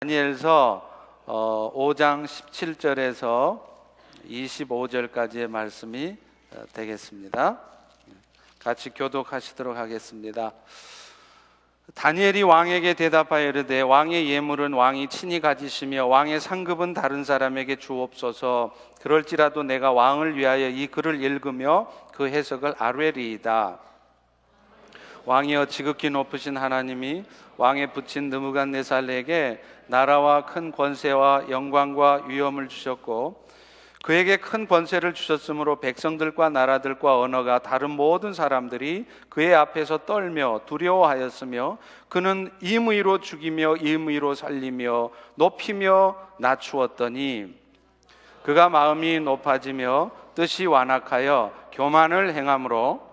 다니엘서 5장 17절에서 25절까지의 말씀이 되겠습니다. 같이 교독하시도록 하겠습니다. 다니엘이 왕에게 대답하여 이르되 왕의 예물은 왕이 친히 가지시며 왕의 상급은 다른 사람에게 주옵소서. 그럴지라도 내가 왕을 위하여 이 글을 읽으며 그 해석을 아뢰리이다. 왕이여, 지극히 높으신 하나님이 왕에 붙인 느부갓네살에게 나라와 큰 권세와 영광과 위엄을 주셨고 그에게 큰 권세를 주셨으므로 백성들과 나라들과 언어가 다른 모든 사람들이 그의 앞에서 떨며 두려워하였으며 그는 임의로 죽이며 임의로 살리며 높이며 낮추었더니 그가 마음이 높아지며 뜻이 완악하여 교만을 행함으로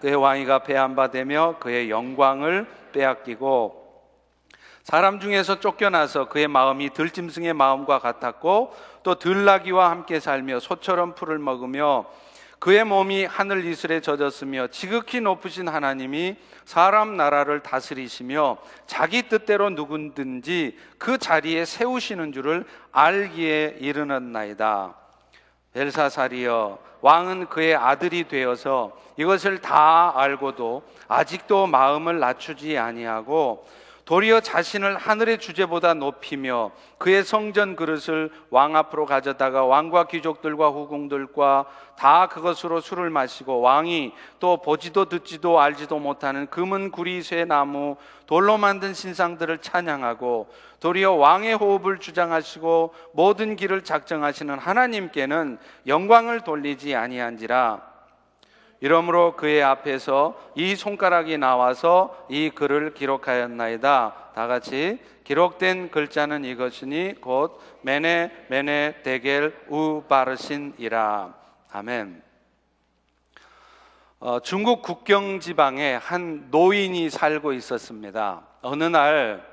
그의 왕위가 배한바되며 그의 영광을 빼앗기고 사람 중에서 쫓겨나서 그의 마음이 들짐승의 마음과 같았고 또 들나귀와 함께 살며 소처럼 풀을 먹으며 그의 몸이 하늘 이슬에 젖었으며 지극히 높으신 하나님이 사람 나라를 다스리시며 자기 뜻대로 누구든지 그 자리에 세우시는 줄을 알기에 이르렀나이다. 벨사살이여, 왕은 그의 아들이 되어서 이것을 다 알고도 아직도 마음을 낮추지 아니하고 도리어 자신을 하늘의 주제보다 높이며 그의 성전 그릇을 왕 앞으로 가져다가 왕과 귀족들과 후궁들과 다 그것으로 술을 마시고 왕이 또 보지도 듣지도 알지도 못하는 금은 구리 쇠나무 돌로 만든 신상들을 찬양하고 도리어 왕의 호흡을 주장하시고 모든 길을 작정하시는 하나님께는 영광을 돌리지 아니한지라. 이러므로 그의 앞에서 이 손가락이 나와서 이 글을 기록하였나이다. 다 같이 기록된 글자는 이것이니 곧 메네 메네 데겔 우바르신이라. 아멘. 중국 국경 지방에 한 노인이 살고 있었습니다. 어느 날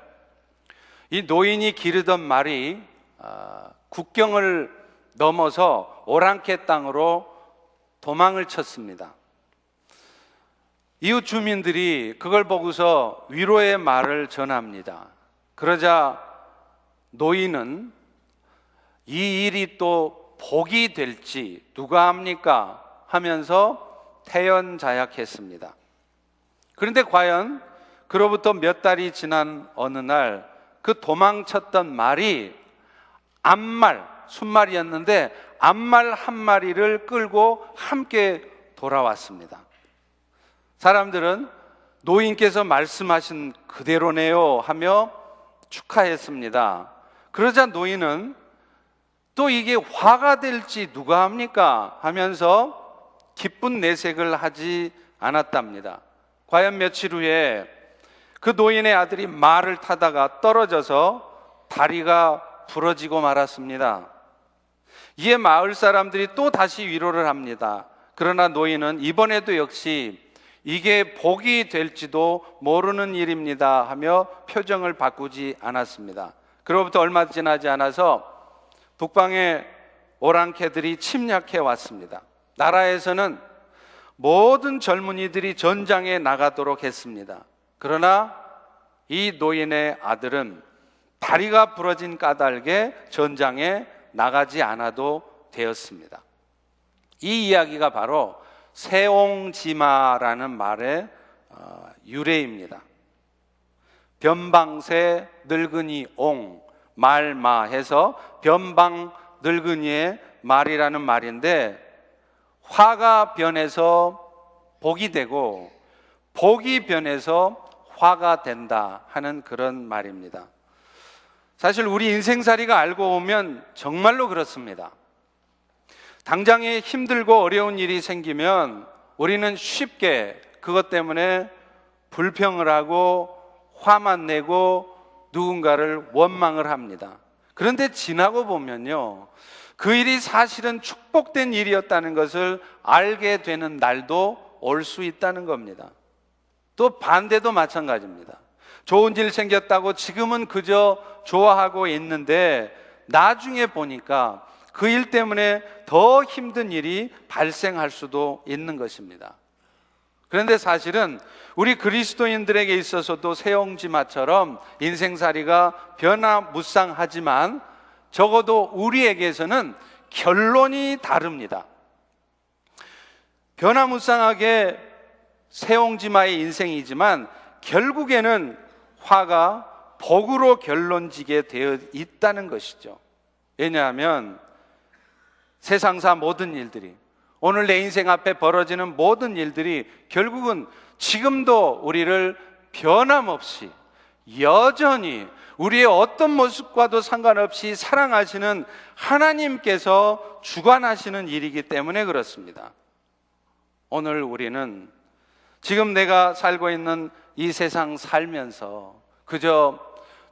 이 노인이 기르던 말이 국경을 넘어서 오랑캐 땅으로 도망을 쳤습니다. 이웃 주민들이 그걸 보고서 위로의 말을 전합니다. 그러자 노인은 이 일이 또 복이 될지 누가 합니까? 하면서 태연자약했습니다. 그런데 과연 그로부터 몇 달이 지난 어느 날 그 도망쳤던 말이 암말, 순말이었는데 암말 한 마리를 끌고 함께 돌아왔습니다. 사람들은 노인께서 말씀하신 그대로네요 하며 축하했습니다. 그러자 노인은 또 이게 화가 될지 누가 합니까? 하면서 기쁜 내색을 하지 않았답니다. 과연 며칠 후에 그 노인의 아들이 말을 타다가 떨어져서 다리가 부러지고 말았습니다. 이에 마을 사람들이 또 다시 위로를 합니다. 그러나 노인은 이번에도 역시 이게 복이 될지도 모르는 일입니다 하며 표정을 바꾸지 않았습니다. 그로부터 얼마 지나지 않아서 북방의 오랑캐들이 침략해 왔습니다. 나라에서는 모든 젊은이들이 전장에 나가도록 했습니다. 그러나 이 노인의 아들은 다리가 부러진 까닭에 전장에 나가지 않아도 되었습니다. 이 이야기가 바로 세옹지마라는 말의 유래입니다. 변방새 늙은이 옹 말마 해서 변방 늙은이의 말이라는 말인데 화가 변해서 복이 되고 복이 변해서 화가 된다 하는 그런 말입니다. 사실 우리 인생살이가 알고 보면 정말로 그렇습니다. 당장에 힘들고 어려운 일이 생기면 우리는 쉽게 그것 때문에 불평을 하고 화만 내고 누군가를 원망을 합니다. 그런데 지나고 보면요, 그 일이 사실은 축복된 일이었다는 것을 알게 되는 날도 올 수 있다는 겁니다. 또 반대도 마찬가지입니다. 좋은 일 생겼다고 지금은 그저 좋아하고 있는데 나중에 보니까 그 일 때문에 더 힘든 일이 발생할 수도 있는 것입니다. 그런데 사실은 우리 그리스도인들에게 있어서도 세옹지마처럼 인생살이가 변화무쌍하지만 적어도 우리에게서는 결론이 다릅니다. 변화무쌍하게 세옹지마의 인생이지만 결국에는 화가 복으로 결론지게 되어 있다는 것이죠. 왜냐하면 세상사 모든 일들이, 오늘 내 인생 앞에 벌어지는 모든 일들이 결국은 지금도 우리를 변함없이 여전히 우리의 어떤 모습과도 상관없이 사랑하시는 하나님께서 주관하시는 일이기 때문에 그렇습니다. 오늘 우리는 지금 내가 살고 있는 이 세상 살면서 그저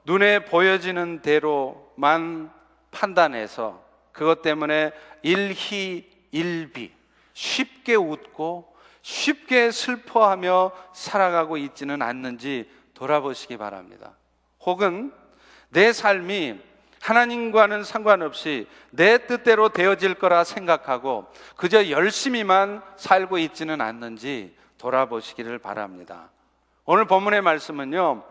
눈에 보여지는 대로만 판단해서 그것 때문에 일희일비 쉽게 웃고 쉽게 슬퍼하며 살아가고 있지는 않는지 돌아보시기 바랍니다. 혹은 내 삶이 하나님과는 상관없이 내 뜻대로 되어질 거라 생각하고 그저 열심히만 살고 있지는 않는지 돌아보시기를 바랍니다. 오늘 본문의 말씀은요,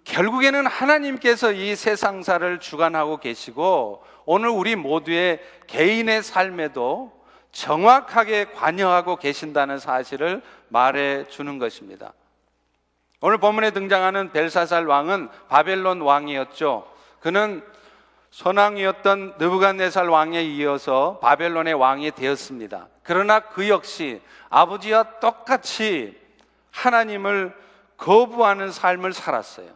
결국에는 하나님께서 이 세상사를 주관하고 계시고 오늘 우리 모두의 개인의 삶에도 정확하게 관여하고 계신다는 사실을 말해 주는 것입니다. 오늘 본문에 등장하는 벨사살 왕은 바벨론 왕이었죠. 그는 선왕이었던 느부갓네살 왕에 이어서 바벨론의 왕이 되었습니다. 그러나 그 역시 아버지와 똑같이 하나님을 거부하는 삶을 살았어요.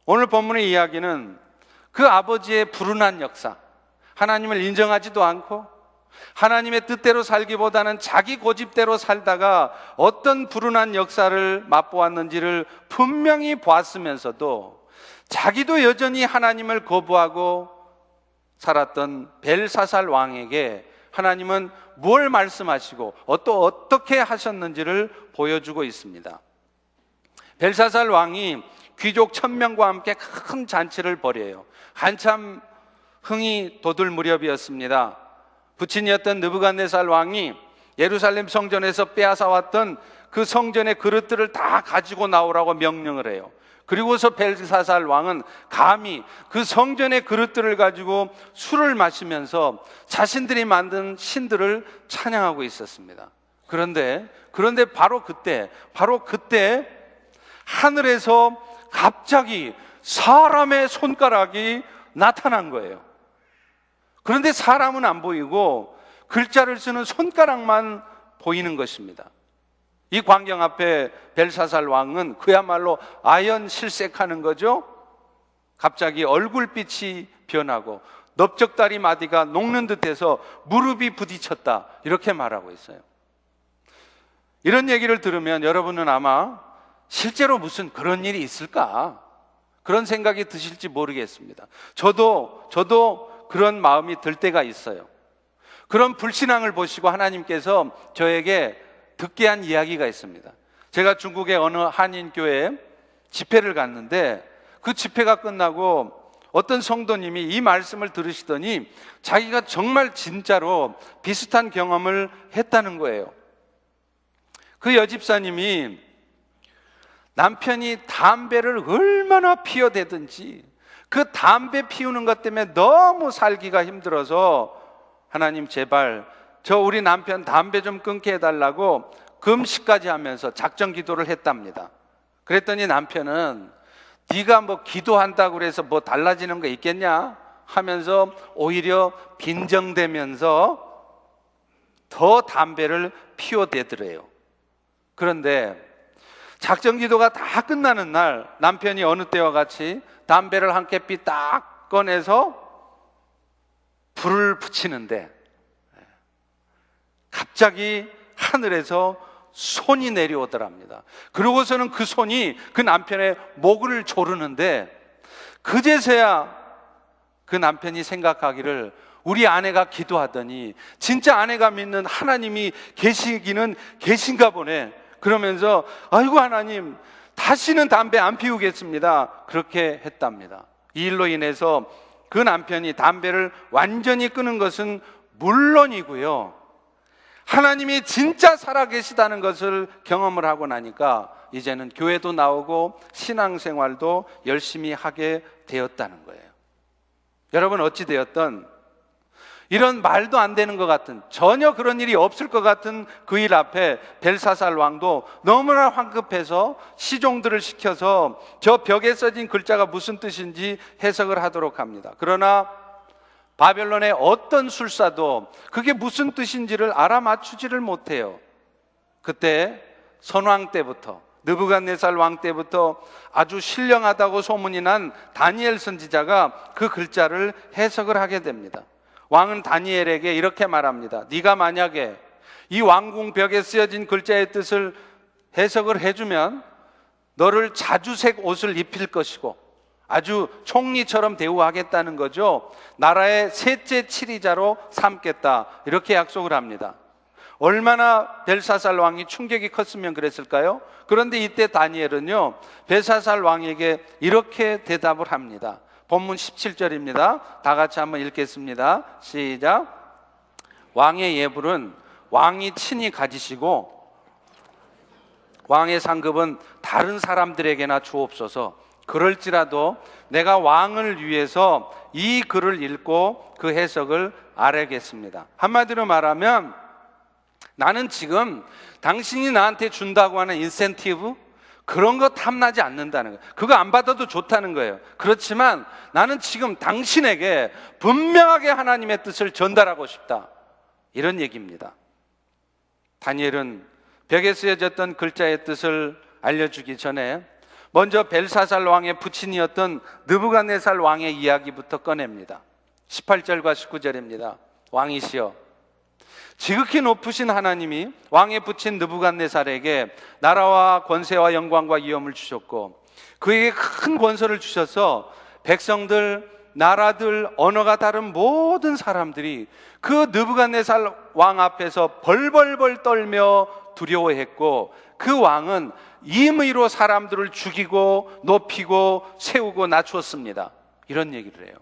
오늘 본문의 이야기는 그 아버지의 불운한 역사, 하나님을 인정하지도 않고 하나님의 뜻대로 살기보다는 자기 고집대로 살다가 어떤 불운한 역사를 맛보았는지를 분명히 보았으면서도 자기도 여전히 하나님을 거부하고 살았던 벨사살 왕에게 하나님은 뭘 말씀하시고 또 어떻게 하셨는지를 보여주고 있습니다. 벨사살 왕이 귀족 1000명과 함께 큰 잔치를 벌여요. 한참 흥이 돋을 무렵이었습니다. 부친이었던 느부갓네살 왕이 예루살렘 성전에서 빼앗아왔던 그 성전의 그릇들을 다 가지고 나오라고 명령을 해요. 그리고서 벨사살 왕은 감히 그 성전의 그릇들을 가지고 술을 마시면서 자신들이 만든 신들을 찬양하고 있었습니다. 그런데 바로 그때 하늘에서 갑자기 사람의 손가락이 나타난 거예요. 그런데 사람은 안 보이고 글자를 쓰는 손가락만 보이는 것입니다. 이 광경 앞에 벨사살 왕은 그야말로 아연실색하는 거죠. 갑자기 얼굴빛이 변하고 넓적다리 마디가 녹는 듯해서 무릎이 부딪혔다, 이렇게 말하고 있어요. 이런 얘기를 들으면 여러분은 아마 실제로 무슨 그런 일이 있을까, 그런 생각이 드실지 모르겠습니다. 저도 그런 마음이 들 때가 있어요. 그런 불신앙을 보시고 하나님께서 저에게 듣게 한 이야기가 있습니다. 제가 중국의 어느 한인교회에 집회를 갔는데 그 집회가 끝나고 어떤 성도님이 이 말씀을 들으시더니 자기가 정말 진짜로 비슷한 경험을 했다는 거예요. 그 여집사님이 남편이 담배를 얼마나 피워대든지 그 담배 피우는 것 때문에 너무 살기가 힘들어서 하나님 제발 저 우리 남편 담배 좀 끊게 해달라고 금식까지 하면서 작정 기도를 했답니다. 그랬더니 남편은 네가 뭐 기도한다고 그래서 뭐 달라지는 거 있겠냐 하면서 오히려 빈정대면서 더 담배를 피워대더래요. 그런데 작정 기도가 다 끝나는 날 남편이 어느 때와 같이 담배를 한 캡피 딱 꺼내서 불을 붙이는데 갑자기 하늘에서 손이 내려오더랍니다. 그러고서는 그 손이 그 남편의 목을 조르는데 그제서야 그 남편이 생각하기를 우리 아내가 기도하더니 진짜 아내가 믿는 하나님이 계시기는 계신가 보네. 그러면서 아이고 하나님 다시는 담배 안 피우겠습니다, 그렇게 했답니다. 이 일로 인해서 그 남편이 담배를 완전히 끊은 것은 물론이고요, 하나님이 진짜 살아계시다는 것을 경험을 하고 나니까 이제는 교회도 나오고 신앙생활도 열심히 하게 되었다는 거예요. 여러분, 어찌되었든 이런 말도 안 되는 것 같은, 전혀 그런 일이 없을 것 같은 그 일 앞에 벨사살 왕도 너무나 황급해서 시종들을 시켜서 저 벽에 써진 글자가 무슨 뜻인지 해석을 하도록 합니다. 그러나 바벨론의 어떤 술사도 그게 무슨 뜻인지를 알아맞추지를 못해요. 그때 선왕 때부터, 느부갓네살 왕 때부터 아주 신령하다고 소문이 난 다니엘 선지자가 그 글자를 해석을 하게 됩니다. 왕은 다니엘에게 이렇게 말합니다. 네가 만약에 이 왕궁 벽에 쓰여진 글자의 뜻을 해석을 해주면 너를 자주색 옷을 입힐 것이고 아주 총리처럼 대우하겠다는 거죠. 나라의 셋째 치리자로 삼겠다, 이렇게 약속을 합니다. 얼마나 벨사살 왕이 충격이 컸으면 그랬을까요? 그런데 이때 다니엘은요, 벨사살 왕에게 이렇게 대답을 합니다. 본문 17절입니다. 다 같이 한번 읽겠습니다. 시작. 왕의 예불은 왕이 친히 가지시고 왕의 상급은 다른 사람들에게나 주옵소서. 그럴지라도 내가 왕을 위해서 이 글을 읽고 그 해석을 알아야겠습니다. 한마디로 말하면 나는 지금 당신이 나한테 준다고 하는 인센티브, 그런 거 탐나지 않는다는 거예요. 그거 안 받아도 좋다는 거예요. 그렇지만 나는 지금 당신에게 분명하게 하나님의 뜻을 전달하고 싶다, 이런 얘기입니다. 다니엘은 벽에 쓰여졌던 글자의 뜻을 알려주기 전에 먼저 벨사살 왕의 부친이었던 느부갓네살 왕의 이야기부터 꺼냅니다. 18절과 19절입니다. 왕이시여, 지극히 높으신 하나님이 왕의 부친 느부갓네살에게 나라와 권세와 영광과 위엄을 주셨고 그에게 큰 권세를 주셔서 백성들, 나라들, 언어가 다른 모든 사람들이 그 느부갓네살 왕 앞에서 벌벌벌 떨며 두려워했고 그 왕은 임의로 사람들을 죽이고 높이고 세우고 낮추었습니다. 이런 얘기를 해요.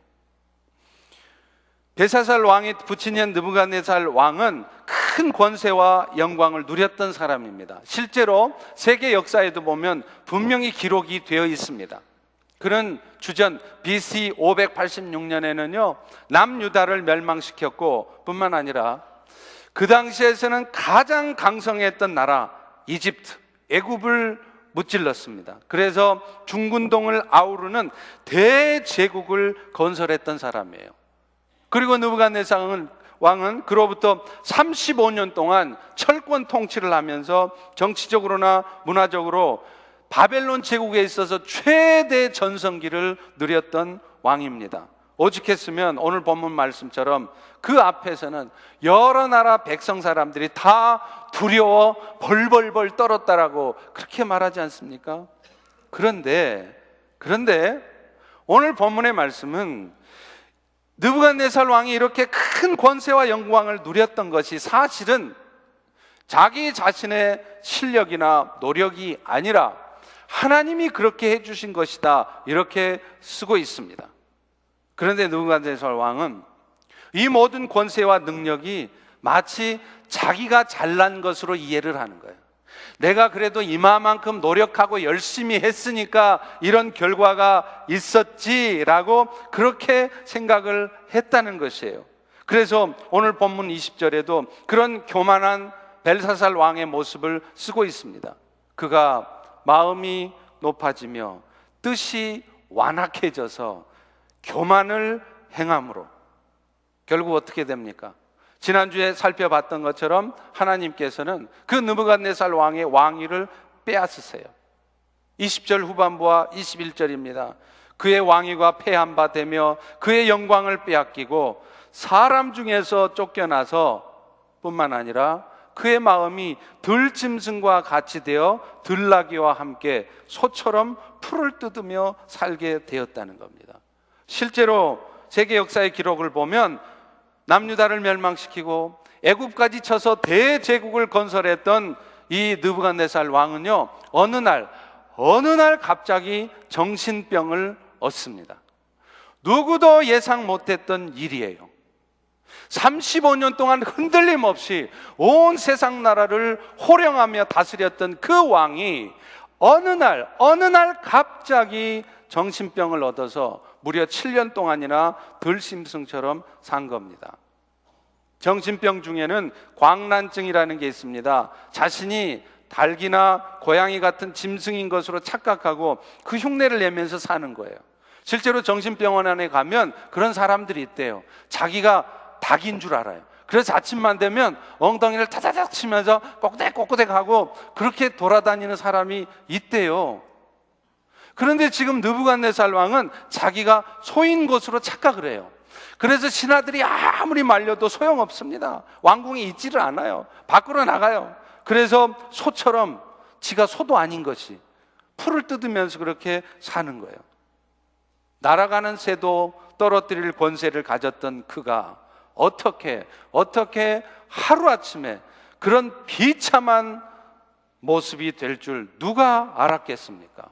벨사살 왕의 부친인 느부갓네살 왕은 큰 권세와 영광을 누렸던 사람입니다. 실제로 세계 역사에도 보면 분명히 기록이 되어 있습니다. 그는 주전 BC 586년에는요 남유다를 멸망시켰고 뿐만 아니라 그 당시에서는 가장 강성했던 나라 이집트, 애굽을 무찔렀습니다. 그래서 중근동을 아우르는 대제국을 건설했던 사람이에요. 그리고 느부갓네살 왕은 그로부터 35년 동안 철권 통치를 하면서 정치적으로나 문화적으로 바벨론 제국에 있어서 최대 전성기를 누렸던 왕입니다. 오죽했으면 오늘 본문 말씀처럼 그 앞에서는 여러 나라 백성 사람들이 다 두려워 벌벌벌 떨었다라고 그렇게 말하지 않습니까? 그런데 오늘 본문의 말씀은 느부갓네살 왕이 이렇게 큰 권세와 영광을 누렸던 것이 사실은 자기 자신의 실력이나 노력이 아니라 하나님이 그렇게 해주신 것이다, 이렇게 쓰고 있습니다. 그런데 느부갓네살 왕은 이 모든 권세와 능력이 마치 자기가 잘난 것으로 이해를 하는 거예요. 내가 그래도 이만큼 노력하고 열심히 했으니까 이런 결과가 있었지라고 그렇게 생각을 했다는 것이에요. 그래서 오늘 본문 20절에도 그런 교만한 벨사살 왕의 모습을 쓰고 있습니다. 그가 마음이 높아지며 뜻이 완악해져서 교만을 행함으로 결국 어떻게 됩니까? 지난주에 살펴봤던 것처럼 하나님께서는 그 느부갓네살 왕의 왕위를 빼앗으세요. 20절 후반부와 21절입니다. 그의 왕위가 패한 바 되며 그의 영광을 빼앗기고 사람 중에서 쫓겨나서 뿐만 아니라 그의 마음이 들짐승과 같이 되어 들나귀와 함께 소처럼 풀을 뜯으며 살게 되었다는 겁니다. 실제로 세계 역사의 기록을 보면 남유다를 멸망시키고 애굽까지 쳐서 대제국을 건설했던 이 느부갓네살 왕은요 어느 날 갑자기 정신병을 얻습니다. 누구도 예상 못했던 일이에요. 35년 동안 흔들림 없이 온 세상 나라를 호령하며 다스렸던 그 왕이 어느 날 갑자기 정신병을 얻어서 무려 7년 동안이나 들짐승처럼 산 겁니다. 정신병 중에는 광란증이라는 게 있습니다. 자신이 닭이나 고양이 같은 짐승인 것으로 착각하고 그 흉내를 내면서 사는 거예요. 실제로 정신병원에 가면 그런 사람들이 있대요. 자기가 닭인 줄 알아요. 그래서 아침만 되면 엉덩이를 타자작 치면서 꼬꾸댁꼬꾸댁 하고 그렇게 돌아다니는 사람이 있대요. 그런데 지금 느부갓네살 왕은 자기가 소인 것으로 착각을 해요. 그래서 신하들이 아무리 말려도 소용없습니다. 왕궁에 있지를 않아요. 밖으로 나가요. 그래서 소처럼 지가 소도 아닌 것이 풀을 뜯으면서 그렇게 사는 거예요. 날아가는 새도 떨어뜨릴 권세를 가졌던 그가 어떻게 하루아침에 그런 비참한 모습이 될 줄 누가 알았겠습니까?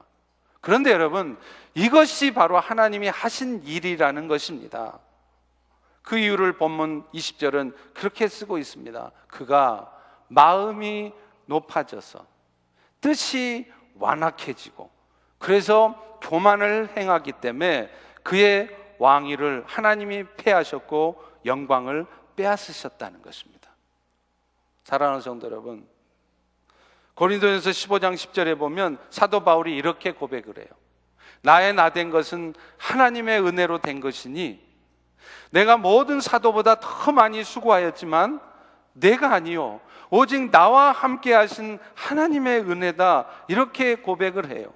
그런데 여러분, 이것이 바로 하나님이 하신 일이라는 것입니다. 그 이유를 본문 20절은 그렇게 쓰고 있습니다. 그가 마음이 높아져서 뜻이 완악해지고 그래서 교만을 행하기 때문에 그의 왕위를 하나님이 패하셨고 영광을 빼앗으셨다는 것입니다. 사랑하는 성도 여러분, 고린도전서 15장 10절에 보면 사도 바울이 이렇게 고백을 해요. 나의 나된 것은 하나님의 은혜로 된 것이니 내가 모든 사도보다 더 많이 수고하였지만 내가 아니요 오직 나와 함께 하신 하나님의 은혜다, 이렇게 고백을 해요.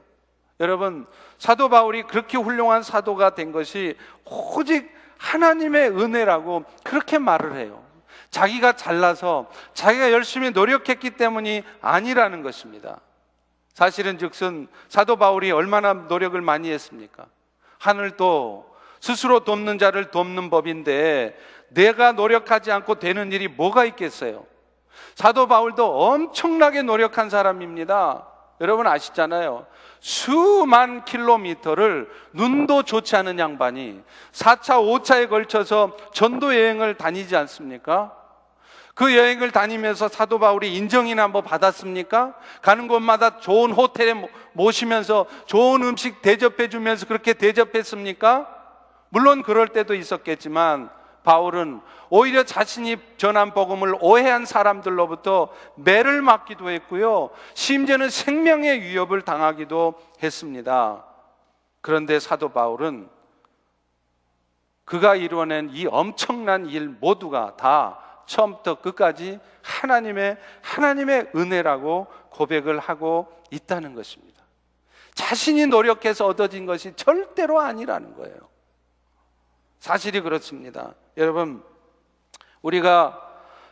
여러분, 사도 바울이 그렇게 훌륭한 사도가 된 것이 오직 하나님의 은혜라고 그렇게 말을 해요. 자기가 잘나서 자기가 열심히 노력했기 때문이 아니라는 것입니다. 사실은 즉슨 사도 바울이 얼마나 노력을 많이 했습니까? 하늘도 스스로 돕는 자를 돕는 법인데 내가 노력하지 않고 되는 일이 뭐가 있겠어요? 사도 바울도 엄청나게 노력한 사람입니다. 여러분 아시잖아요. 수만 킬로미터를 눈도 좋지 않은 양반이 4차, 5차에 걸쳐서 전도 여행을 다니지 않습니까? 그 여행을 다니면서 사도 바울이 인정이나 뭐 받았습니까? 가는 곳마다 좋은 호텔에 모시면서 좋은 음식 대접해 주면서 그렇게 대접했습니까? 물론 그럴 때도 있었겠지만 바울은 오히려 자신이 전한 복음을 오해한 사람들로부터 매를 맞기도 했고요, 심지어는 생명의 위협을 당하기도 했습니다. 그런데 사도 바울은 그가 이루어낸 이 엄청난 일 모두가 다 처음부터 끝까지 하나님의 은혜라고 고백을 하고 있다는 것입니다. 자신이 노력해서 얻어진 것이 절대로 아니라는 거예요. 사실이 그렇습니다. 여러분, 우리가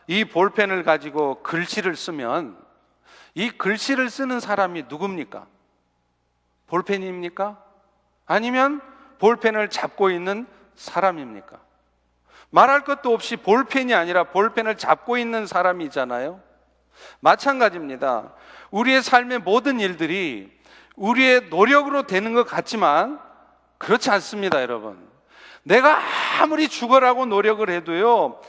이 볼펜을 가지고 글씨를 쓰면 이 글씨를 쓰는 사람이 누굽니까? 볼펜입니까? 아니면 볼펜을 잡고 있는 사람입니까? 말할 것도 없이 볼펜이 아니라 볼펜을 잡고 있는 사람이잖아요. 마찬가지입니다. 우리의 삶의 모든 일들이 우리의 노력으로 되는 것 같지만 그렇지 않습니다, 여러분. 내가 아무리 죽어라고 노력을 해도요,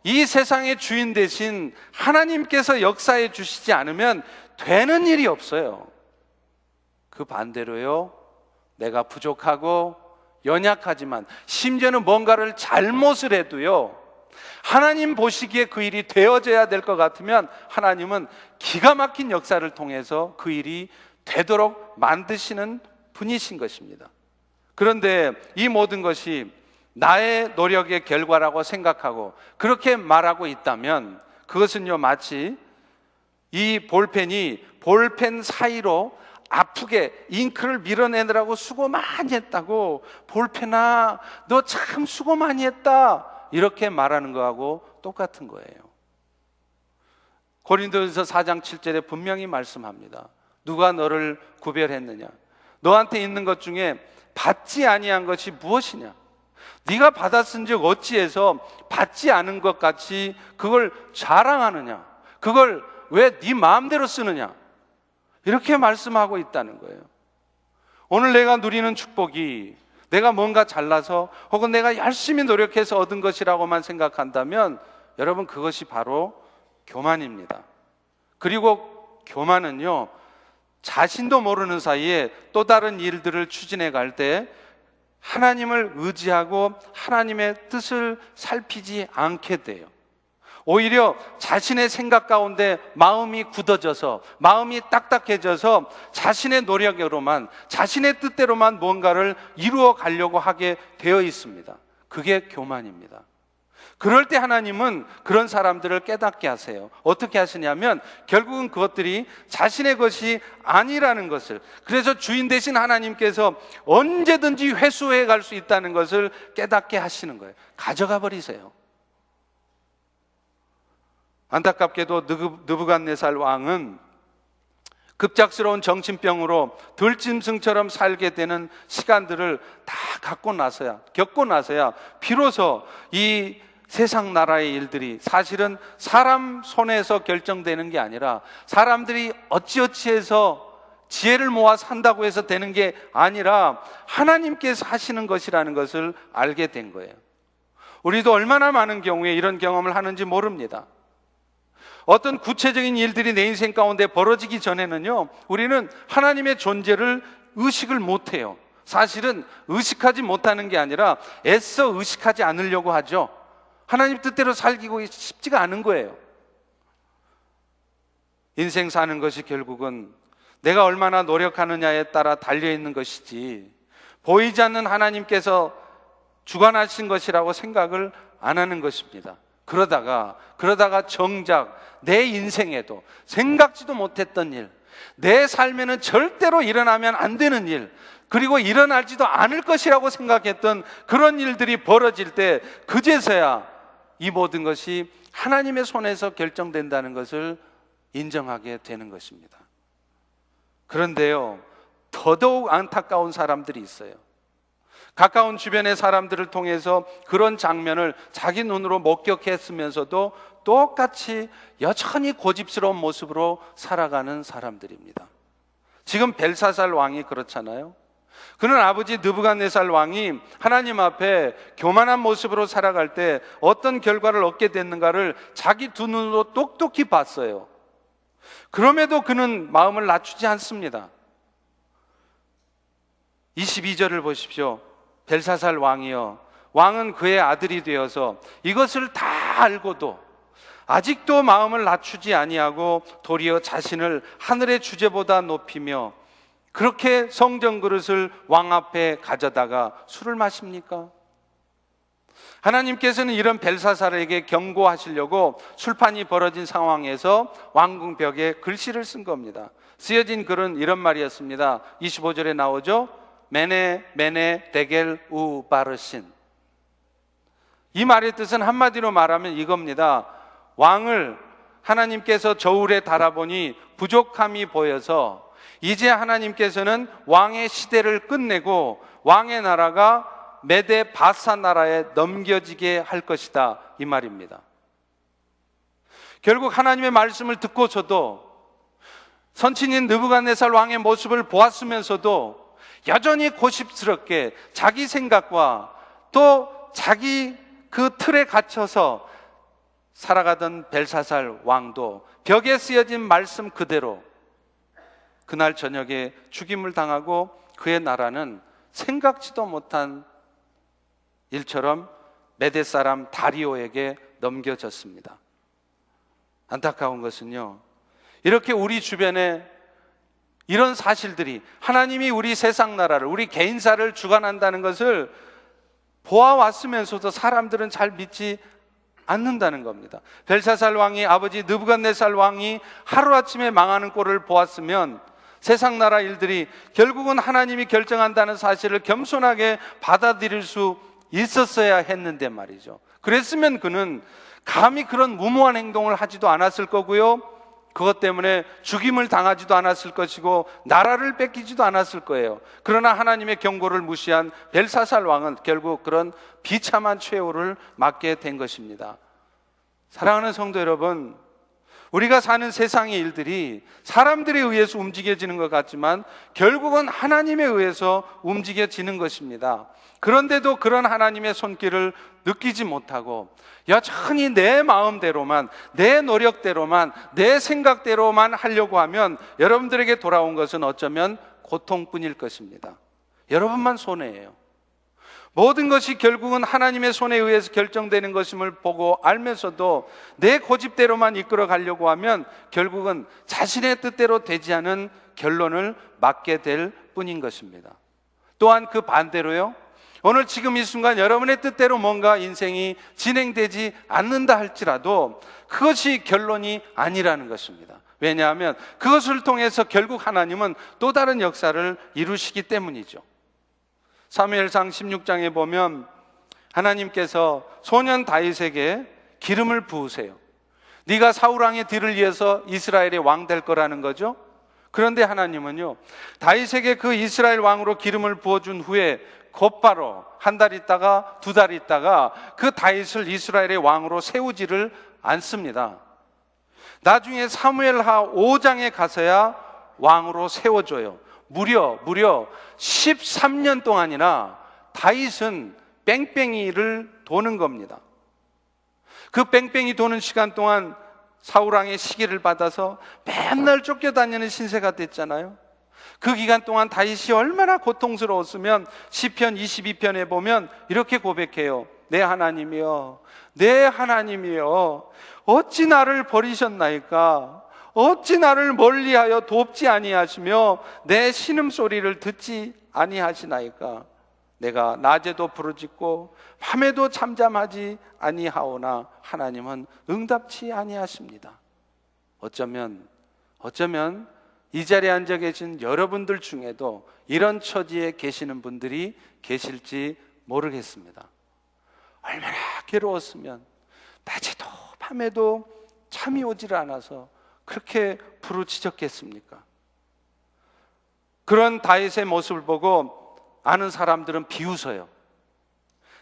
이 세상의 주인 대신 하나님께서 역사해 주시지 않으면 되는 일이 없어요. 그 반대로요, 내가 부족하고 연약하지만 심지어는 뭔가를 잘못을 해도요, 하나님 보시기에 그 일이 되어져야 될 것 같으면 하나님은 기가 막힌 역사를 통해서 그 일이 되도록 만드시는 분이신 것입니다. 그런데 이 모든 것이 나의 노력의 결과라고 생각하고 그렇게 말하고 있다면 그것은요, 마치 이 볼펜이 볼펜 사이로 아프게 잉크를 밀어내느라고 수고 많이 했다고, 볼펜아 너 참 수고 많이 했다, 이렇게 말하는 거하고 똑같은 거예요. 고린도전서 4장 7절에 분명히 말씀합니다. 누가 너를 구별했느냐? 너한테 있는 것 중에 받지 아니한 것이 무엇이냐? 네가 받았은즉 어찌해서 받지 않은 것 같이 그걸 자랑하느냐? 그걸 왜 네 마음대로 쓰느냐? 이렇게 말씀하고 있다는 거예요. 오늘 내가 누리는 축복이 내가 뭔가 잘나서 혹은 내가 열심히 노력해서 얻은 것이라고만 생각한다면 여러분, 그것이 바로 교만입니다. 그리고 교만은요, 자신도 모르는 사이에 또 다른 일들을 추진해 갈 때 하나님을 의지하고 하나님의 뜻을 살피지 않게 돼요. 오히려 자신의 생각 가운데 마음이 굳어져서, 마음이 딱딱해져서 자신의 노력으로만, 자신의 뜻대로만 뭔가를 이루어 가려고 하게 되어 있습니다. 그게 교만입니다. 그럴 때 하나님은 그런 사람들을 깨닫게 하세요. 어떻게 하시냐면 결국은 그것들이 자신의 것이 아니라는 것을, 그래서 주인 되신 하나님께서 언제든지 회수해 갈 수 있다는 것을 깨닫게 하시는 거예요. 가져가 버리세요. 안타깝게도 느부갓네살 왕은 급작스러운 정신병으로 들짐승처럼 살게 되는 시간들을 다 겪고 나서야 비로소 이 세상 나라의 일들이 사실은 사람 손에서 결정되는 게 아니라, 사람들이 어찌어찌해서 지혜를 모아 산다고 해서 되는 게 아니라 하나님께서 하시는 것이라는 것을 알게 된 거예요. 우리도 얼마나 많은 경우에 이런 경험을 하는지 모릅니다. 어떤 구체적인 일들이 내 인생 가운데 벌어지기 전에는요, 우리는 하나님의 존재를 의식을 못해요. 사실은 의식하지 못하는 게 아니라 애써 의식하지 않으려고 하죠. 하나님 뜻대로 살기고 쉽지가 않은 거예요. 인생 사는 것이 결국은 내가 얼마나 노력하느냐에 따라 달려있는 것이지, 보이지 않는 하나님께서 주관하신 것이라고 생각을 안 하는 것입니다. 그러다가 정작 내 인생에도 생각지도 못했던 일, 내 삶에는 절대로 일어나면 안 되는 일, 그리고 일어나지도 않을 것이라고 생각했던 그런 일들이 벌어질 때 그제서야 이 모든 것이 하나님의 손에서 결정된다는 것을 인정하게 되는 것입니다. 그런데요, 더더욱 안타까운 사람들이 있어요. 가까운 주변의 사람들을 통해서 그런 장면을 자기 눈으로 목격했으면서도 똑같이 여전히 고집스러운 모습으로 살아가는 사람들입니다. 지금 벨사살 왕이 그렇잖아요. 그는 아버지 느부갓네살 왕이 하나님 앞에 교만한 모습으로 살아갈 때 어떤 결과를 얻게 됐는가를 자기 두 눈으로 똑똑히 봤어요. 그럼에도 그는 마음을 낮추지 않습니다. 22절을 보십시오. 벨사살 왕이여, 왕은 그의 아들이 되어서 이것을 다 알고도 아직도 마음을 낮추지 아니하고 도리어 자신을 하늘의 주제보다 높이며 그렇게 성전 그릇을 왕 앞에 가져다가 술을 마십니까? 하나님께서는 이런 벨사살에게 경고하시려고 술판이 벌어진 상황에서 왕궁벽에 글씨를 쓴 겁니다. 쓰여진 글은 이런 말이었습니다. 25절에 나오죠. 메네 메네 데겔 우 바르신. 이 말의 뜻은 한마디로 말하면 이겁니다. 왕을 하나님께서 저울에 달아보니 부족함이 보여서 이제 하나님께서는 왕의 시대를 끝내고 왕의 나라가 메데 바사 나라에 넘겨지게 할 것이다, 이 말입니다. 결국 하나님의 말씀을 듣고서도 선친인 느부갓네살 왕의 모습을 보았으면서도 여전히 고집스럽게 자기 생각과 또 자기 그 틀에 갇혀서 살아가던 벨사살 왕도 벽에 쓰여진 말씀 그대로 그날 저녁에 죽임을 당하고 그의 나라는 생각지도 못한 일처럼 메대 사람 다리오에게 넘겨졌습니다. 안타까운 것은요, 이렇게 우리 주변에 이런 사실들이 하나님이 우리 세상 나라를, 우리 개인사를 주관한다는 것을 보아왔으면서도 사람들은 잘 믿지 않는다는 겁니다. 벨사살 왕이, 아버지 느부갓네살 왕이 하루아침에 망하는 꼴을 보았으면 세상 나라 일들이 결국은 하나님이 결정한다는 사실을 겸손하게 받아들일 수 있었어야 했는데 말이죠. 그랬으면 그는 감히 그런 무모한 행동을 하지도 않았을 거고요, 그것 때문에 죽임을 당하지도 않았을 것이고 나라를 뺏기지도 않았을 거예요. 그러나 하나님의 경고를 무시한 벨사살 왕은 결국 그런 비참한 최후를 맞게 된 것입니다. 사랑하는 성도 여러분, 우리가 사는 세상의 일들이 사람들에 의해서 움직여지는 것 같지만 결국은 하나님에 의해서 움직여지는 것입니다. 그런데도 그런 하나님의 손길을 느끼지 못하고 여전히 내 마음대로만, 내 노력대로만, 내 생각대로만 하려고 하면 여러분들에게 돌아온 것은 어쩌면 고통뿐일 것입니다. 여러분만 손해예요. 모든 것이 결국은 하나님의 손에 의해서 결정되는 것임을 보고 알면서도 내 고집대로만 이끌어 가려고 하면 결국은 자신의 뜻대로 되지 않은 결론을 맞게 될 뿐인 것입니다. 또한 그 반대로요, 오늘 지금 이 순간 여러분의 뜻대로 뭔가 인생이 진행되지 않는다 할지라도 그것이 결론이 아니라는 것입니다. 왜냐하면 그것을 통해서 결국 하나님은 또 다른 역사를 이루시기 때문이죠. 사무엘상 16장에 보면 하나님께서 소년 다윗에게 기름을 부으세요. 네가 사울 왕의 뒤를 이어서 이스라엘의 왕 될 거라는 거죠. 그런데 하나님은요, 다윗에게 그 이스라엘 왕으로 기름을 부어준 후에 곧바로 한 달 있다가 두 달 있다가 그 다윗을 이스라엘의 왕으로 세우지를 않습니다. 나중에 사무엘하 5장에 가서야 왕으로 세워줘요. 무려 13년 동안이나 다윗은 뺑뺑이를 도는 겁니다. 그 뺑뺑이 도는 시간 동안 사울왕의 시기를 받아서 맨날 쫓겨다니는 신세가 됐잖아요. 그 기간 동안 다윗이 얼마나 고통스러웠으면 시편 22편에 보면 이렇게 고백해요. 내 하나님이여, 내 하나님이여, 어찌 나를 버리셨나이까? 어찌 나를 멀리하여 돕지 아니하시며 내 신음소리를 듣지 아니하시나이까? 내가 낮에도 부르짖고 밤에도 잠잠하지 아니하오나 하나님은 응답치 아니하십니다. 어쩌면 이 자리에 앉아 계신 여러분들 중에도 이런 처지에 계시는 분들이 계실지 모르겠습니다. 얼마나 괴로웠으면 낮에도 밤에도 잠이 오질 않아서 그렇게 부르짖었겠습니까? 그런 다윗의 모습을 보고 아는 사람들은 비웃어요.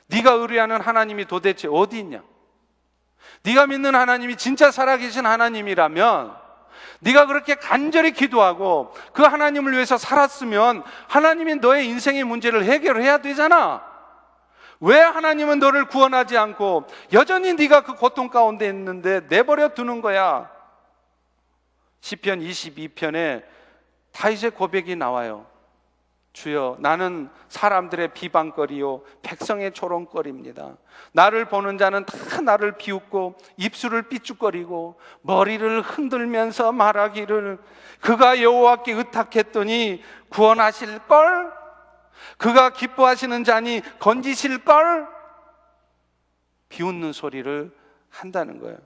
네가 의뢰하는 하나님이 도대체 어디 있냐? 네가 믿는 하나님이 진짜 살아계신 하나님이라면 네가 그렇게 간절히 기도하고 그 하나님을 위해서 살았으면 하나님이 너의 인생의 문제를 해결해야 되잖아. 왜 하나님은 너를 구원하지 않고 여전히 네가 그 고통 가운데 있는데 내버려 두는 거야? 시편 22편에 다윗의 고백이 나와요. 주여, 나는 사람들의 비방거리요 백성의 조롱거리입니다. 나를 보는 자는 다 나를 비웃고 입술을 삐죽거리고 머리를 흔들면서 말하기를 그가 여호와께 의탁했더니 구원하실걸? 그가 기뻐하시는 자니 건지실걸? 비웃는 소리를 한다는 거예요.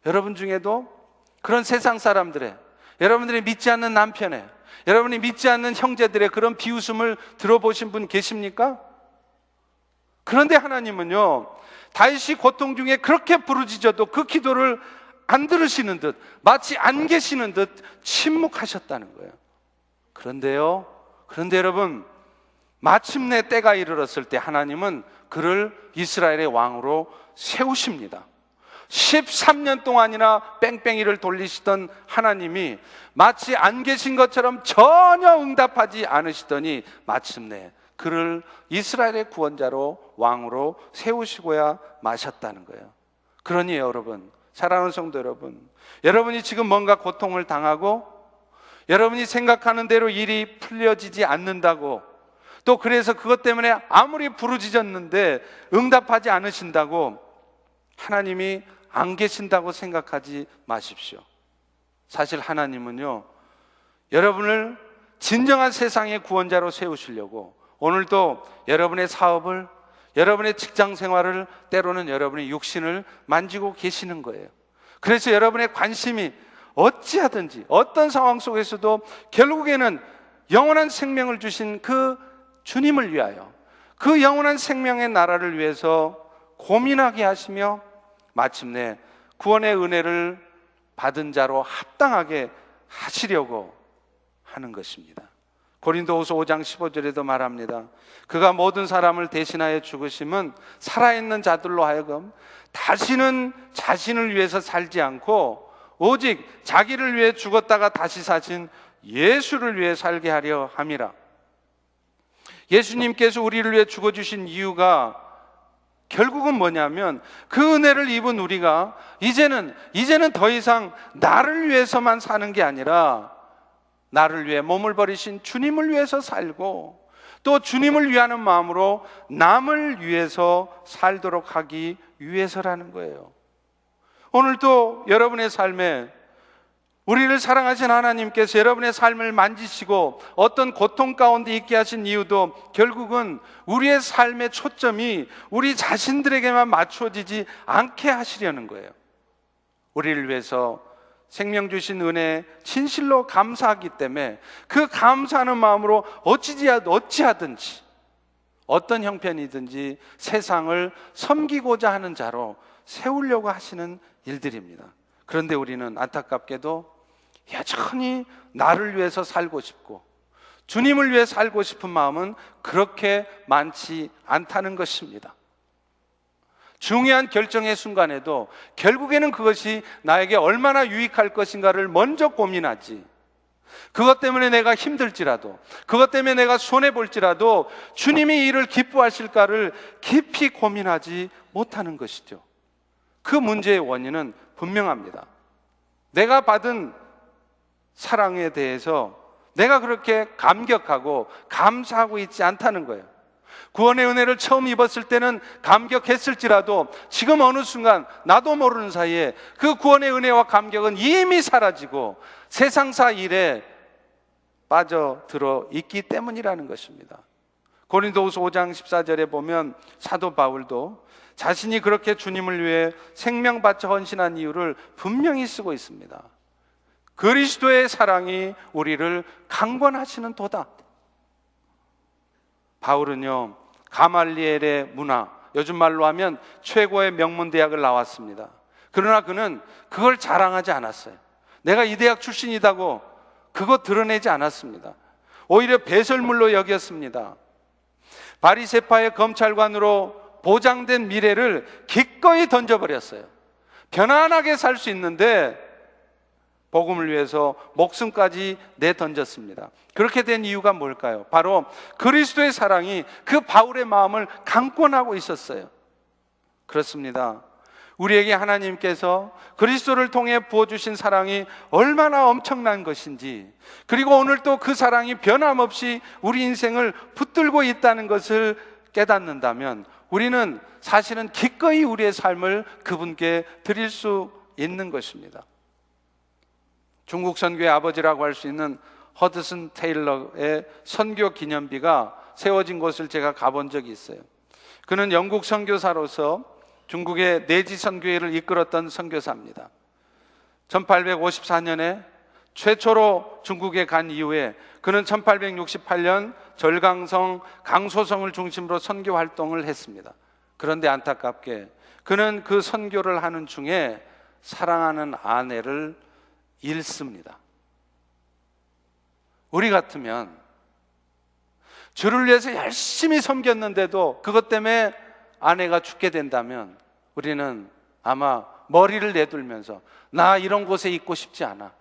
여러분 중에도 그런 세상 사람들의, 여러분들이 믿지 않는 남편의, 여러분이 믿지 않는 형제들의 그런 비웃음을 들어보신 분 계십니까? 그런데 하나님은요, 다윗이 고통 중에 그렇게 부르짖어도 그 기도를 안 들으시는 듯, 마치 안 계시는 듯 침묵하셨다는 거예요. 그런데 여러분, 마침내 때가 이르렀을 때 하나님은 그를 이스라엘의 왕으로 세우십니다. 13년 동안이나 뺑뺑이를 돌리시던 하나님이 마치 안 계신 것처럼 전혀 응답하지 않으시더니 마침내 그를 이스라엘의 구원자로 왕으로 세우시고야 마셨다는 거예요. 그러니 여러분, 사랑하는 성도 여러분, 여러분이 지금 뭔가 고통을 당하고 여러분이 생각하는 대로 일이 풀려지지 않는다고, 또 그래서 그것 때문에 아무리 부르짖었는데 응답하지 않으신다고 하나님이 안 계신다고 생각하지 마십시오. 사실 하나님은요, 여러분을 진정한 세상의 구원자로 세우시려고 오늘도 여러분의 사업을, 여러분의 직장 생활을, 때로는 여러분의 육신을 만지고 계시는 거예요. 그래서 여러분의 관심이 어찌하든지 어떤 상황 속에서도 결국에는 영원한 생명을 주신 그 주님을 위하여, 그 영원한 생명의 나라를 위해서 고민하게 하시며 마침내 구원의 은혜를 받은 자로 합당하게 하시려고 하는 것입니다. 고린도후서 5장 15절에도 말합니다. 그가 모든 사람을 대신하여 죽으심은 살아있는 자들로 하여금 다시는 자신을 위해서 살지 않고 오직 자기를 위해 죽었다가 다시 사신 예수를 위해 살게 하려 함이라. 예수님께서 우리를 위해 죽어주신 이유가 결국은 뭐냐면, 그 은혜를 입은 우리가 이제는 더 이상 나를 위해서만 사는 게 아니라 나를 위해 몸을 버리신 주님을 위해서 살고, 또 주님을 위하는 마음으로 남을 위해서 살도록 하기 위해서라는 거예요. 오늘도 여러분의 삶에 우리를 사랑하신 하나님께서 여러분의 삶을 만지시고 어떤 고통 가운데 있게 하신 이유도 결국은 우리의 삶의 초점이 우리 자신들에게만 맞춰지지 않게 하시려는 거예요. 우리를 위해서 생명 주신 은혜에 진실로 감사하기 때문에 그 감사하는 마음으로 어찌하든지 어떤 형편이든지 세상을 섬기고자 하는 자로 세우려고 하시는 일들입니다. 그런데 우리는 안타깝게도 여전히 나를 위해서 살고 싶고 주님을 위해 살고 싶은 마음은 그렇게 많지 않다는 것입니다. 중요한 결정의 순간에도 결국에는 그것이 나에게 얼마나 유익할 것인가를 먼저 고민하지, 그것 때문에 내가 힘들지라도, 그것 때문에 내가 손해볼지라도 주님이 이를 기뻐하실까를 깊이 고민하지 못하는 것이죠. 그 문제의 원인은 분명합니다. 내가 받은 사랑에 대해서 내가 그렇게 감격하고 감사하고 있지 않다는 거예요. 구원의 은혜를 처음 입었을 때는 감격했을지라도 지금 어느 순간 나도 모르는 사이에 그 구원의 은혜와 감격은 이미 사라지고 세상사 일에 빠져들어 있기 때문이라는 것입니다. 고린도후서 5장 14절에 보면 사도 바울도 자신이 그렇게 주님을 위해 생명 바쳐 헌신한 이유를 분명히 쓰고 있습니다. 그리스도의 사랑이 우리를 강권하시는 도다. 바울은요, 가말리엘의 문화, 요즘 말로 하면 최고의 명문 대학을 나왔습니다. 그러나 그는 그걸 자랑하지 않았어요. 내가 이 대학 출신이다고 그거 드러내지 않았습니다. 오히려 배설물로 여겼습니다. 바리새파의 검찰관으로 보장된 미래를 기꺼이 던져버렸어요. 편안하게 살 수 있는데 복음을 위해서 목숨까지 내던졌습니다. 그렇게 된 이유가 뭘까요? 바로 그리스도의 사랑이 그 바울의 마음을 강권하고 있었어요. 그렇습니다. 우리에게 하나님께서 그리스도를 통해 부어주신 사랑이 얼마나 엄청난 것인지, 그리고 오늘 또 그 사랑이 변함없이 우리 인생을 붙들고 있다는 것을 깨닫는다면 우리는 사실은 기꺼이 우리의 삶을 그분께 드릴 수 있는 것입니다. 중국 선교의 아버지라고 할 수 있는 허드슨 테일러의 선교 기념비가 세워진 곳을 제가 가본 적이 있어요. 그는 영국 선교사로서 중국의 내지 선교회를 이끌었던 선교사입니다. 1854년에 최초로 중국에 간 이후에 그는 1868년 절강성, 강소성을 중심으로 선교 활동을 했습니다. 그런데 안타깝게 그는 그 선교를 하는 중에 사랑하는 아내를 잃습니다. 우리 같으면 주를 위해서 열심히 섬겼는데도 그것 때문에 아내가 죽게 된다면 우리는 아마 머리를 내둘면서 나 이런 곳에 있고 싶지 않아,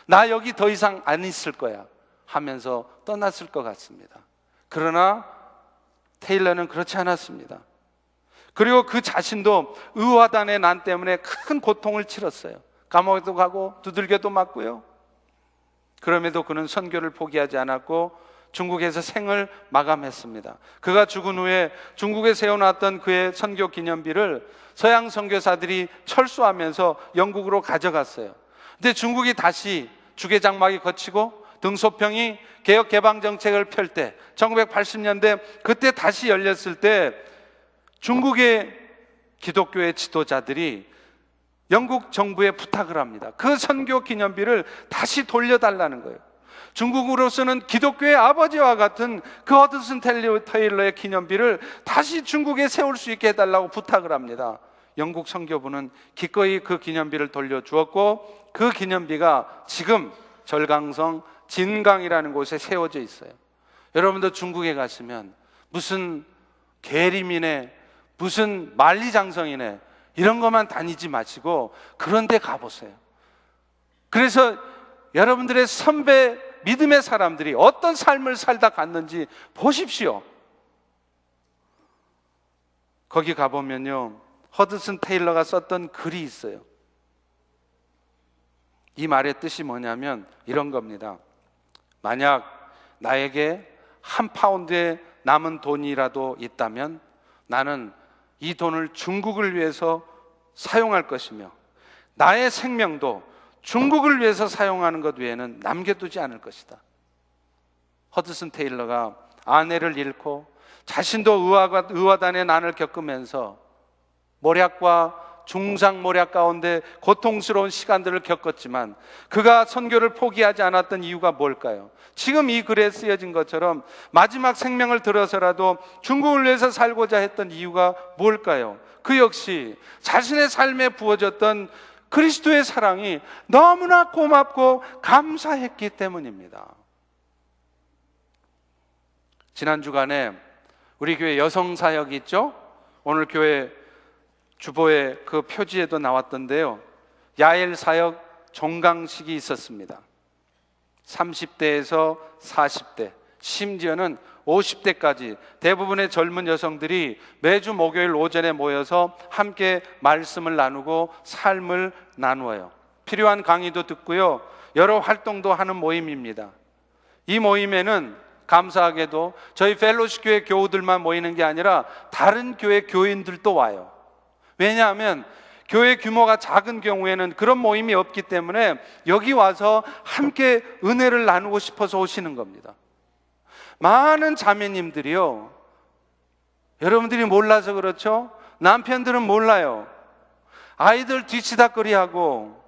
나 여기 더 이상 안 있을 거야 하면서 떠났을 것 같습니다. 그러나 테일러는 그렇지 않았습니다. 그리고 그 자신도 의화단의 난 때문에 큰 고통을 치렀어요. 감옥에도 가고 두들겨도 맞고요. 그럼에도 그는 선교를 포기하지 않았고 중국에서 생을 마감했습니다. 그가 죽은 후에 중국에 세워놨던 그의 선교 기념비를 서양 선교사들이 철수하면서 영국으로 가져갔어요. 근데 중국이 다시 주계장막이 거치고 등소평이 개혁 개방 정책을 펼 때 1980년대 그때 다시 열렸을 때 중국의 기독교의 지도자들이 영국 정부에 부탁을 합니다. 그 선교 기념비를 다시 돌려달라는 거예요. 중국으로서는 기독교의 아버지와 같은 그 허드슨 테일러의 기념비를 다시 중국에 세울 수 있게 해달라고 부탁을 합니다. 영국 선교부는 기꺼이 그 기념비를 돌려주었고 그 기념비가 지금 절강성 진강이라는 곳에 세워져 있어요. 여러분도 중국에 가시면 무슨 계리민에 무슨 만리장성이네 이런 것만 다니지 마시고 그런 데 가보세요. 그래서 여러분들의 선배 믿음의 사람들이 어떤 삶을 살다 갔는지 보십시오. 거기 가보면요, 허드슨 테일러가 썼던 글이 있어요. 이 말의 뜻이 뭐냐면 이런 겁니다. 만약 나에게 한 파운드의 남은 돈이라도 있다면 나는 이 돈을 중국을 위해서 사용할 것이며 나의 생명도 중국을 위해서 사용하는 것 외에는 남겨두지 않을 것이다. 허드슨 테일러가 아내를 잃고 자신도 의화단의 난을 겪으면서 모략과 중상모략 가운데 고통스러운 시간들을 겪었지만 그가 선교를 포기하지 않았던 이유가 뭘까요? 지금 이 글에 쓰여진 것처럼 마지막 생명을 들어서라도 중국을 위해서 살고자 했던 이유가 뭘까요? 그 역시 자신의 삶에 부어졌던 그리스도의 사랑이 너무나 고맙고 감사했기 때문입니다. 지난 주간에 우리 교회 여성사역이 있죠? 오늘 교회 주보의 그 표지에도 나왔던데요, 야엘 사역 종강식이 있었습니다. 30대에서 40대, 심지어는 50대까지 대부분의 젊은 여성들이 매주 목요일 오전에 모여서 함께 말씀을 나누고 삶을 나누어요. 필요한 강의도 듣고요, 여러 활동도 하는 모임입니다. 이 모임에는 감사하게도 저희 펠로십 교회 교우들만 모이는 게 아니라 다른 교회 교인들도 와요. 왜냐하면 교회 규모가 작은 경우에는 그런 모임이 없기 때문에 여기 와서 함께 은혜를 나누고 싶어서 오시는 겁니다. 많은 자매님들이요, 여러분들이 몰라서 그렇죠? 남편들은 몰라요. 아이들 뒤치다꺼리하고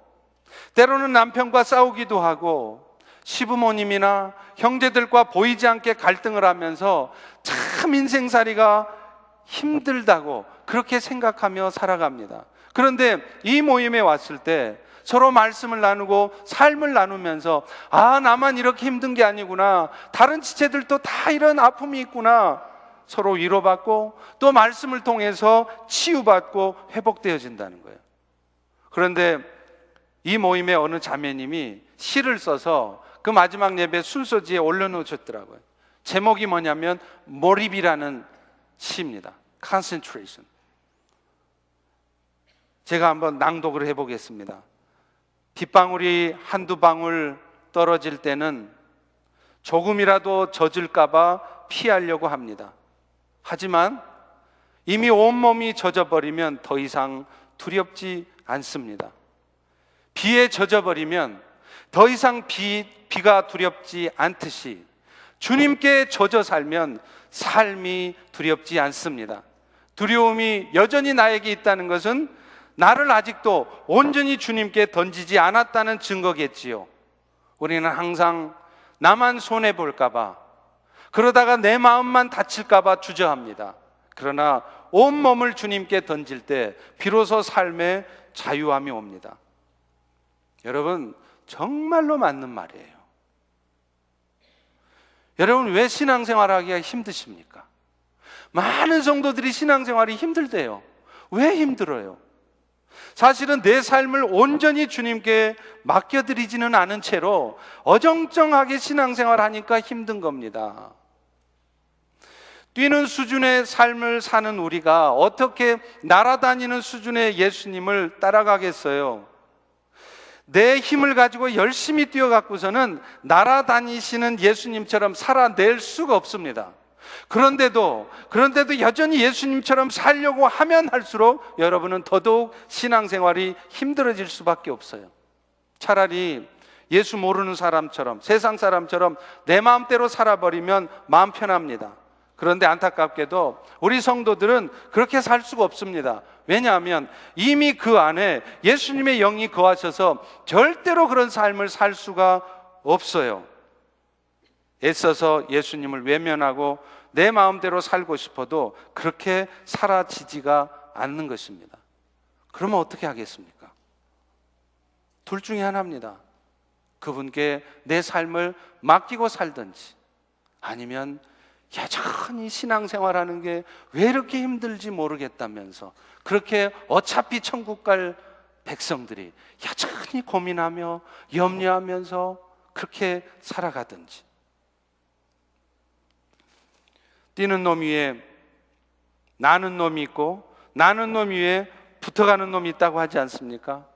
때로는 남편과 싸우기도 하고 시부모님이나 형제들과 보이지 않게 갈등을 하면서 참 인생살이가 힘들다고 그렇게 생각하며 살아갑니다. 그런데 이 모임에 왔을 때 서로 말씀을 나누고 삶을 나누면서 나만 이렇게 힘든 게 아니구나, 다른 지체들도 다 이런 아픔이 있구나, 서로 위로받고 또 말씀을 통해서 치유받고 회복되어진다는 거예요. 그런데 이 모임에 어느 자매님이 시를 써서 그 마지막 예배 순서지에 올려놓으셨더라고요. 제목이 뭐냐면 몰입이라는 시입니다. Concentration. 제가 한번 낭독을 해보겠습니다. 빗방울이 한두 방울 떨어질 때는 조금이라도 젖을까봐 피하려고 합니다. 하지만 이미 온몸이 젖어버리면 더 이상 두렵지 않습니다. 비에 젖어버리면 더 이상 비가 두렵지 않듯이 주님께 젖어 살면 삶이 두렵지 않습니다. 두려움이 여전히 나에게 있다는 것은 나를 아직도 온전히 주님께 던지지 않았다는 증거겠지요. 우리는 항상 나만 손해볼까봐, 그러다가 내 마음만 다칠까봐 주저합니다. 그러나 온몸을 주님께 던질 때 비로소 삶의 자유함이 옵니다. 여러분, 정말로 맞는 말이에요. 여러분, 왜 신앙생활 하기가 힘드십니까? 많은 성도들이 신앙생활이 힘들대요. 왜 힘들어요? 사실은 내 삶을 온전히 주님께 맡겨드리지는 않은 채로 어정쩡하게 신앙생활 하니까 힘든 겁니다. 뛰는 수준의 삶을 사는 우리가 어떻게 날아다니는 수준의 예수님을 따라가겠어요? 내 힘을 가지고 열심히 뛰어갖고서는 날아다니시는 예수님처럼 살아낼 수가 없습니다. 그런데도 여전히 예수님처럼 살려고 하면 할수록 여러분은 더더욱 신앙생활이 힘들어질 수밖에 없어요. 차라리 예수 모르는 사람처럼, 세상 사람처럼 내 마음대로 살아버리면 마음 편합니다. 그런데 안타깝게도 우리 성도들은 그렇게 살 수가 없습니다. 왜냐하면 이미 그 안에 예수님의 영이 거하셔서 절대로 그런 삶을 살 수가 없어요. 애써서 예수님을 외면하고 내 마음대로 살고 싶어도 그렇게 사라지지가 않는 것입니다. 그러면 어떻게 하겠습니까? 둘 중에 하나입니다. 그분께 내 삶을 맡기고 살든지, 아니면 여전히 신앙생활하는 게 왜 이렇게 힘들지 모르겠다면서 그렇게 어차피 천국 갈 백성들이 여전히 고민하며 염려하면서 그렇게 살아가든지. 뛰는 놈 위에 나는 놈이 있고 나는 놈 위에 붙어가는 놈이 있다고 하지 않습니까?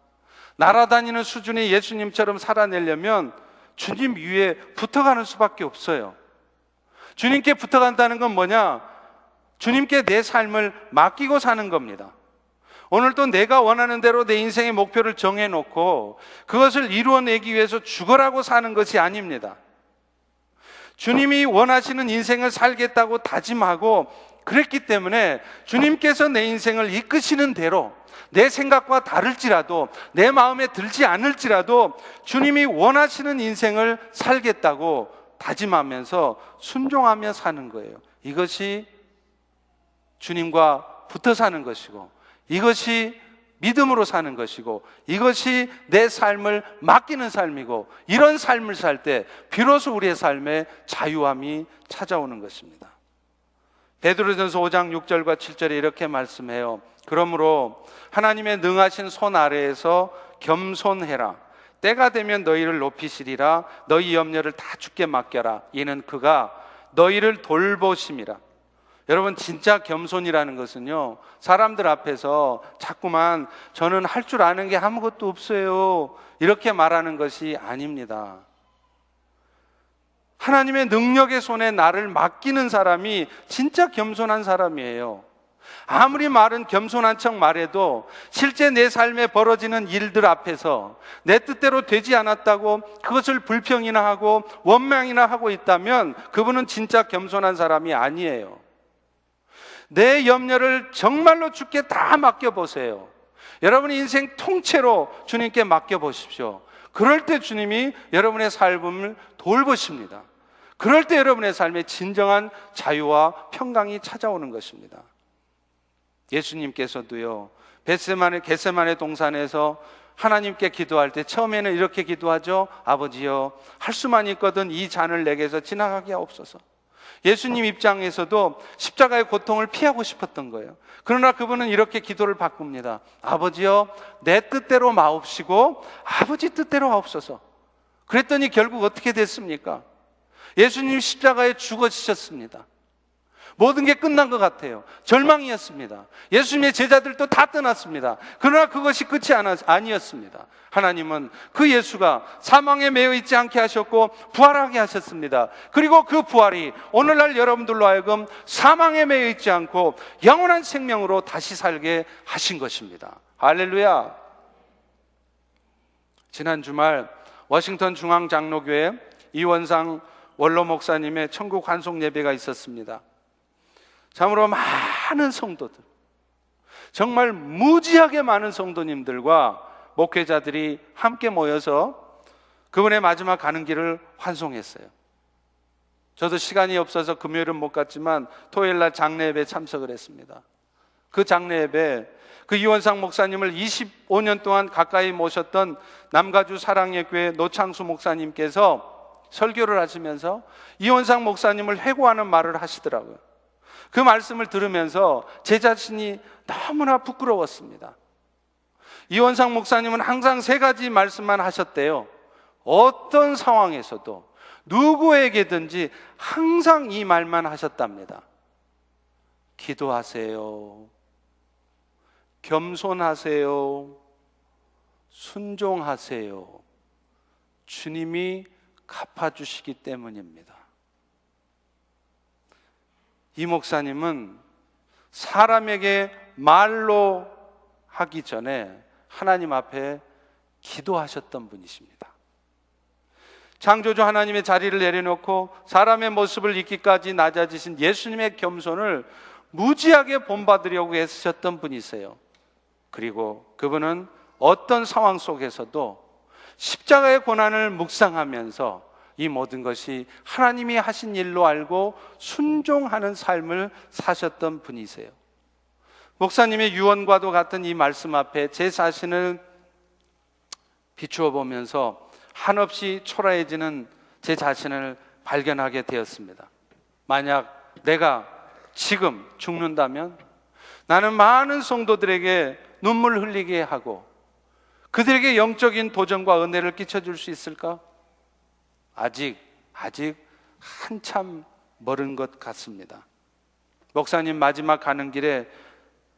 날아다니는 수준의 예수님처럼 살아내려면 주님 위에 붙어가는 수밖에 없어요. 주님께 붙어간다는 건 뭐냐? 주님께 내 삶을 맡기고 사는 겁니다. 오늘도 내가 원하는 대로 내 인생의 목표를 정해놓고 그것을 이루어내기 위해서 죽어라고 사는 것이 아닙니다. 주님이 원하시는 인생을 살겠다고 다짐하고 그랬기 때문에 주님께서 내 인생을 이끄시는 대로 내 생각과 다를지라도 내 마음에 들지 않을지라도 주님이 원하시는 인생을 살겠다고 다짐하면서 순종하며 사는 거예요. 이것이 주님과 붙어 사는 것이고 이것이 믿음으로 사는 것이고 이것이 내 삶을 맡기는 삶이고 이런 삶을 살 때 비로소 우리의 삶에 자유함이 찾아오는 것입니다. 베드로전서 5장 6절과 7절에 이렇게 말씀해요. 그러므로 하나님의 능하신 손 아래에서 겸손해라. 때가 되면 너희를 높이시리라. 너희 염려를 다 주께 맡겨라. 이는 그가 너희를 돌보심이라. 여러분, 진짜 겸손이라는 것은요, 사람들 앞에서 자꾸만 저는 할 줄 아는 게 아무것도 없어요 이렇게 말하는 것이 아닙니다. 하나님의 능력의 손에 나를 맡기는 사람이 진짜 겸손한 사람이에요. 아무리 말은 겸손한 척 말해도 실제 내 삶에 벌어지는 일들 앞에서 내 뜻대로 되지 않았다고 그것을 불평이나 하고 원망이나 하고 있다면 그분은 진짜 겸손한 사람이 아니에요. 내 염려를 정말로 주께 다 맡겨보세요. 여러분의 인생 통째로 주님께 맡겨보십시오. 그럴 때 주님이 여러분의 삶을 돌보십니다. 그럴 때 여러분의 삶에 진정한 자유와 평강이 찾아오는 것입니다. 예수님께서도요, 겟세마네 동산에서 하나님께 기도할 때 처음에는 이렇게 기도하죠. 아버지여, 할 수만 있거든 이 잔을 내게서 지나가게 하옵소서. 예수님 입장에서도 십자가의 고통을 피하고 싶었던 거예요. 그러나 그분은 이렇게 기도를 바꿉니다. 아버지여, 내 뜻대로 마옵시고 아버지 뜻대로 하옵소서. 그랬더니 결국 어떻게 됐습니까? 예수님 십자가에 죽어지셨습니다. 모든 게 끝난 것 같아요. 절망이었습니다. 예수님의 제자들도 다 떠났습니다. 그러나 그것이 끝이 아니었습니다. 하나님은 그 예수가 사망에 매여 있지 않게 하셨고 부활하게 하셨습니다. 그리고 그 부활이 오늘날 여러분들로 하여금 사망에 매여 있지 않고 영원한 생명으로 다시 살게 하신 것입니다. 할렐루야. 지난 주말 워싱턴 중앙장로교회 이원상 원로 목사님의 천국 환송 예배가 있었습니다. 참으로 많은 성도들, 정말 무지하게 많은 성도님들과 목회자들이 함께 모여서 그분의 마지막 가는 길을 환송했어요. 저도 시간이 없어서 금요일은 못 갔지만 토요일날 장례 예배에 참석을 했습니다. 그 장례 예배, 그 이원상 목사님을 25년 동안 가까이 모셨던 남가주 사랑의 교회 노창수 목사님께서 설교를 하시면서 이원상 목사님을 회고하는 말을 하시더라고요. 그 말씀을 들으면서 제 자신이 너무나 부끄러웠습니다. 이원상 목사님은 항상 세 가지 말씀만 하셨대요. 어떤 상황에서도 누구에게든지 항상 이 말만 하셨답니다. 기도하세요. 겸손하세요. 순종하세요. 주님이 갚아주시기 때문입니다. 이 목사님은 사람에게 말로 하기 전에 하나님 앞에 기도하셨던 분이십니다. 창조주 하나님의 자리를 내려놓고 사람의 모습을 입기까지 낮아지신 예수님의 겸손을 무지하게 본받으려고 애쓰셨던 분이세요. 그리고 그분은 어떤 상황 속에서도 십자가의 고난을 묵상하면서 이 모든 것이 하나님이 하신 일로 알고 순종하는 삶을 사셨던 분이세요. 목사님의 유언과도 같은 이 말씀 앞에 제 자신을 비추어 보면서 한없이 초라해지는 제 자신을 발견하게 되었습니다. 만약 내가 지금 죽는다면 나는 많은 성도들에게 눈물 흘리게 하고 그들에게 영적인 도전과 은혜를 끼쳐줄 수 있을까? 아직 한참 멀은 것 같습니다. 목사님 마지막 가는 길에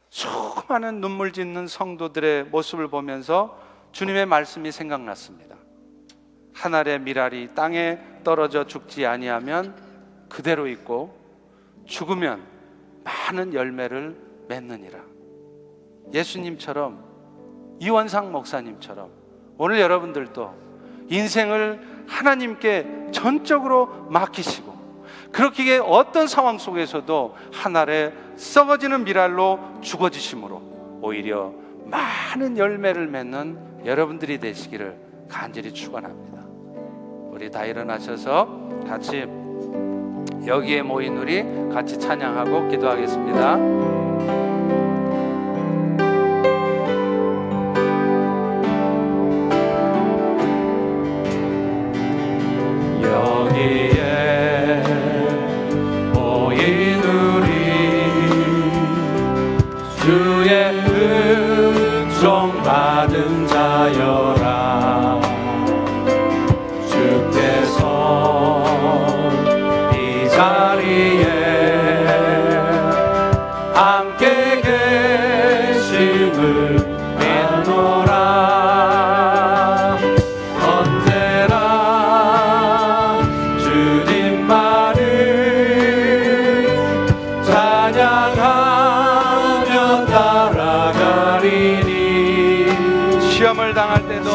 수많은 눈물 짓는 성도들의 모습을 보면서 주님의 말씀이 생각났습니다. 한 알의 밀알이 땅에 떨어져 죽지 아니하면 그대로 있고 죽으면 많은 열매를 맺느니라. 예수님처럼, 이원상 목사님처럼 오늘 여러분들도 인생을 하나님께 전적으로 맡기시고, 그렇게 어떤 상황 속에서도 한 알의 썩어지는 밀알로 죽어지심으로 오히려 많은 열매를 맺는 여러분들이 되시기를 간절히 축원합니다. 우리 다 일어나셔서 같이 여기에 모인 우리 같이 찬양하고 기도하겠습니다. 여기에 모인 우리 주의 은총 받은 자여라. 주께서 이 자리에 함께 계심을 믿노라. 언제나 주님만을 찬양하며 따라가리니. 시험을 당할 때도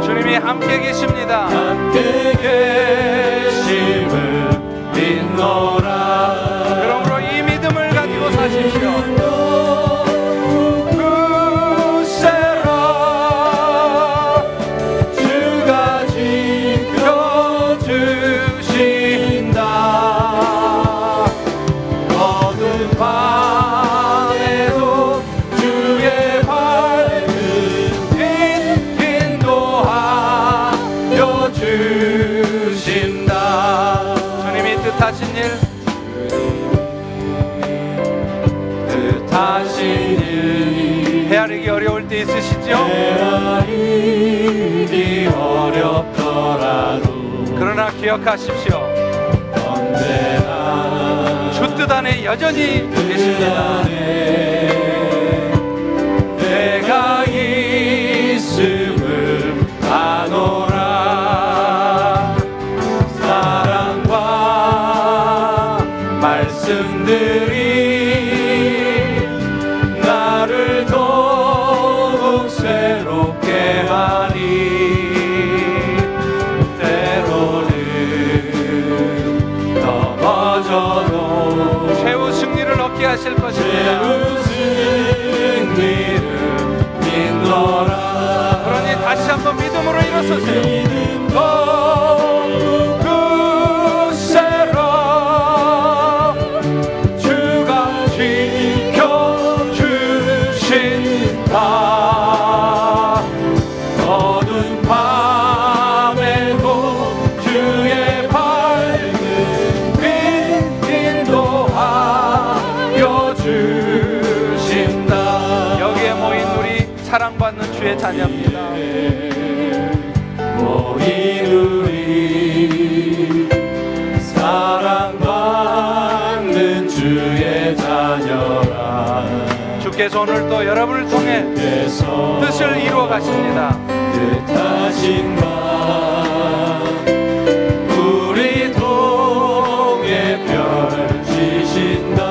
주님이 함께 계십니다. 함께 계심을 믿노라. 그러므로 이 믿음을 가지고 사십시오. 굳세라 주가 지켜주신다. 어두운 밤에도 주의 밝은 빛 인도하여 주신다. 주님이 뜻하신 일, 뜻하신 일 헤아리기 어려울 때 있으시죠? 헤아리기 어렵더라도 그러나 기억하십시오. 언제나 주 뜻 안에 여전히 계십니다. 내가 있음을 아노라. 사랑과 말씀들이 나를 더욱 새롭게 하니. 때로는 넘어져도 최후 승리를 얻게 하실 것입니다. 승리를 믿노라. 그러니 다시 한번 믿음으로 일어서세요. 믿음 더욱 굳세라 주가 지켜주신다. 어두운 밤에도 주의 밝은 빛 인도하여 주신다. 여기에 모인 우리 사랑받는 주의 자녀입니다. 모인 우리 사랑받는 주의 자녀라. 주께서 오늘 또 여러분을 통해 뜻을 이루어 가십니다. 뜻하신 바 우리 통해 펼치신다.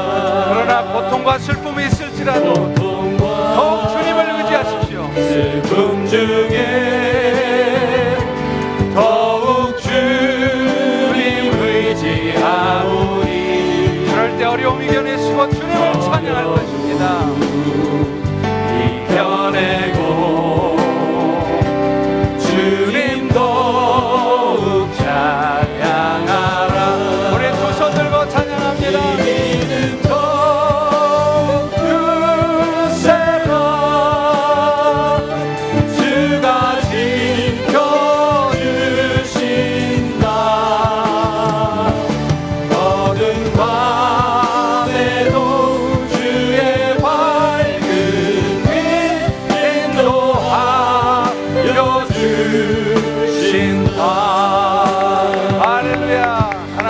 그러나 고통과 슬픔이 있을지라도 더욱 주님을 의지하십시오. 슬픔 중에 더욱 주님 의지하오니. 그럴 때 어려움 이겨내시고 주님을 찬양할 것입니다. 이겨내고 주님 더욱 찬양하라. 우리 두 손 들고 찬양합니다. 믿음 더욱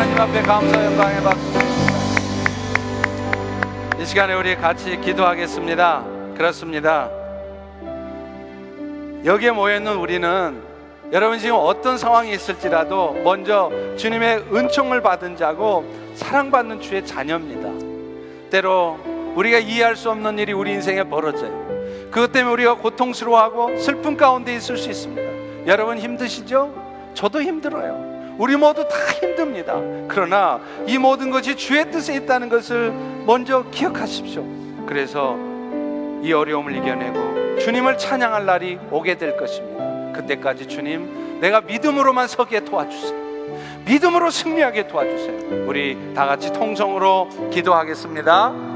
하나님 앞에 감사 영광의 박수. 이 시간에 우리 같이 기도하겠습니다. 그렇습니다. 여기에 모여있는 우리는 여러분 지금 어떤 상황이 있을지라도 먼저 주님의 은총을 받은 자고 사랑받는 주의 자녀입니다. 때로 우리가 이해할 수 없는 일이 우리 인생에 벌어져요. 그것 때문에 우리가 고통스러워하고 슬픔 가운데 있을 수 있습니다. 여러분 힘드시죠? 저도 힘들어요. 우리 모두 다 힘듭니다. 그러나 이 모든 것이 주의 뜻에 있다는 것을 먼저 기억하십시오. 그래서 이 어려움을 이겨내고 주님을 찬양할 날이 오게 될 것입니다. 그때까지 주님, 내가 믿음으로만 서게 도와주세요. 믿음으로 승리하게 도와주세요. 우리 다 같이 통성으로 기도하겠습니다.